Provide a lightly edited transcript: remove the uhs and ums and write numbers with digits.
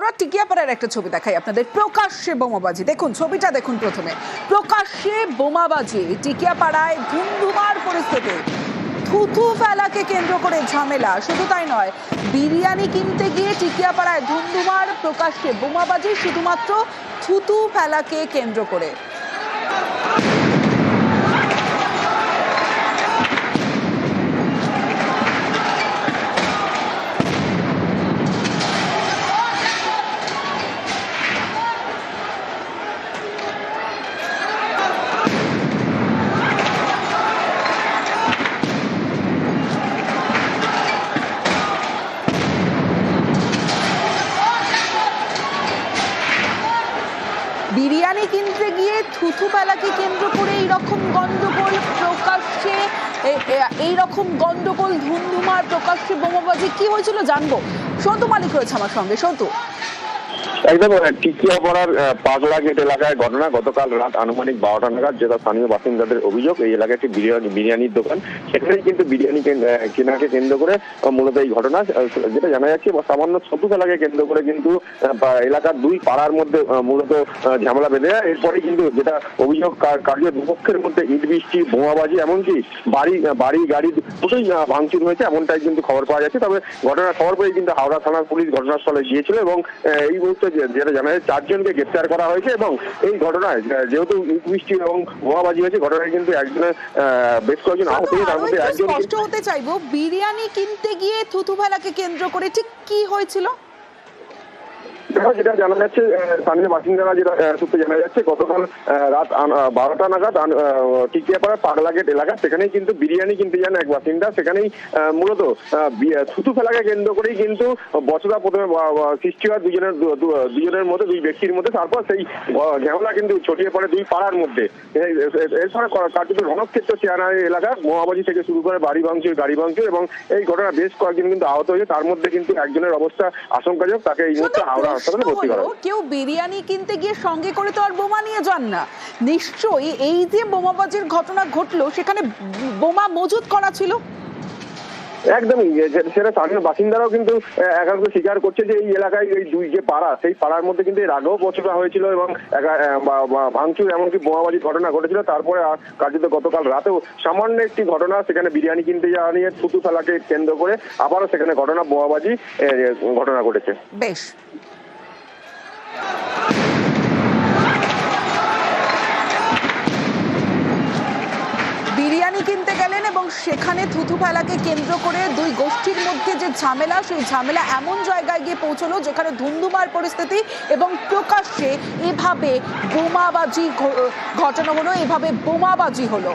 আমরা টিকিয়াপাড়ার একটা ছবি দেখাই আপনাদের। প্রকাশ্যে বোমাবাজি, দেখুন ছবিটা দেখুন। প্রথমে প্রকাশ্যে বোমাবাজি, টিকিয়াপাড়ায় ধুমধুমার পরিস্থিতি। থুথু ফেলাকে কেন্দ্র করে ঝামেলা। শুধু তাই নয়, বিরিয়ানি কিনতে গিয়ে টিকিয়াপাড়ায় ধুমধুমার, প্রকাশ্যে বোমাবাজি শুধুমাত্র থুথু ফেলাকে কেন্দ্র করে। বিরিয়ানি কিনতে গিয়ে থুথু ফেলাকে কেন্দ্র করে এইরকম গন্ডগোল, প্রকাশ্যে এইরকম গন্ডগোল, ধুমধুমার, প্রকাশ্যে বোমাবাজি। কি হয়েছিল জানবো। সন্তু মালিক রয়েছে আমার সঙ্গে। সন্তু, একদম টিকিয়াপাড়ার পাগলা গেট এলাকায় ঘটনা। গতকাল রাত আনুমানিক 12টা নাগাদ, যেটা স্থানীয় বাসিন্দাদের অভিযোগ, এই এলাকায় একটি বিরিয়ানির দোকান, সেখানেই কিন্তু বিরিয়ানি কেনাকে কেন্দ্র করে মূলত এই ঘটনা। যেটা জানা যাচ্ছে, সামান্য থুতু ফেলাকে কেন্দ্র করে কিন্তু এলাকার দুই পাড়ার মধ্যে মূলত ঝামেলা বেঁধে যায়। এরপরে কিন্তু যেটা অভিযোগ, কার্য দুপক্ষের মধ্যে ইট বৃষ্টি, বোমাবাজি, এমনকি বাড়ি গাড়ি দুটোই ভাঙচুর হয়েছে, এমনটাই কিন্তু খবর পাওয়া যাচ্ছে। তবে ঘটনার খবর পেয়ে কিন্তু হাওড়া থানার পুলিশ ঘটনাস্থলে গিয়েছিল এবং এই মুহূর্তে যেটা জানা যায় 4 জনকে গ্রেপ্তার করা হয়েছে। এবং এই ঘটনায় যেহেতু ইট বৃষ্টি এবং বোমাবাজি হয়েছে, ঘটনায় কিন্তু একজনের বেশ কয়েকজন আহত হয়েছে। তার মধ্যে একজন, স্পষ্ট হতে চাইবো, বিরিয়ানি কিনতে গিয়ে থুথু ফেলাকে কেন্দ্র করে ঠিক কি হয়েছিল? যেটা জানা যাচ্ছে, স্থানীয় বাসিন্দারা যেটা সূত্রে জানা যাচ্ছে, গতকাল রাত 12টা নাগাদ টিকিয়াপাড়ার পাগলা গেট এলাকা, সেখানেই কিন্তু বিরিয়ানি কিনতে যান এক বাসিন্দা। সেখানেই মূলত থুতু ফেলাকে কেন্দ্র করেই কিন্তু বচসা প্রথমে সৃষ্টি হয় দুজনের মধ্যে, দুই ব্যক্তির মধ্যে। তারপর সেই ঝামেলা কিন্তু ছড়িয়ে পড়ে দুই পাড়ার মধ্যে। এরপরে কার্যত রণক্ষেত্র চেয়ারা এলাকা, বোমাবাজি থেকে শুরু করে বাড়ি ভাঙচুর, গাড়ি ভাঙচুর, এবং এই ঘটনা বেশ কয়েকজন কিন্তু আহত হয়েছে। তার মধ্যে কিন্তু একজনের অবস্থা আশঙ্কাজনক, তাকে এই মুহূর্তে হাওড়া হাসপাতালে ভর্তি করা হয়েছে। কেউ বিরিয়ানি কিনতে গিয়ে সঙ্গে করে তো আর বোমা নিয়ে যান না। নিশ্চয়ই এই যে বোমাবাজির ঘটনা ঘটলো, সেখানে বোমা মজুত করা ছিল। একদমই, সেটা স্থানীয় বাসিন্দারাও কিন্তু একান্ত স্বীকার করছে যে এই এলাকায় এই দুই যে পাড়া, সেই পাড়ার মধ্যে কিন্তু এর আগেও বচসা হয়েছিল এবং ভাঙচুর, এমনকি বোমাবাজির ঘটনা ঘটেছিল। তারপরে কার্যত গতকাল রাতেও সামান্য একটি ঘটনা, সেখানে বিরিয়ানি কিনতে যাওয়া নিয়ে থুতু ফেলাকে কেন্দ্র করে আবারও সেখানে বোমাবাজি ঘটনা ঘটেছে। বেশ, বিরিয়ানি কিনতে গেলেন এবং সেখানে থুথু ফেলাকে কেন্দ্র করে দুই গোষ্ঠীর মধ্যে যে ঝামেলা, সেই ঝামেলা এমন জায়গায় গিয়ে পৌঁছলো যেখানে ধুমধুমার পরিস্থিতি এবং প্রকাশ্যে এভাবে বোমাবাজি ঘটানো হলো, এভাবে বোমাবাজি হলো।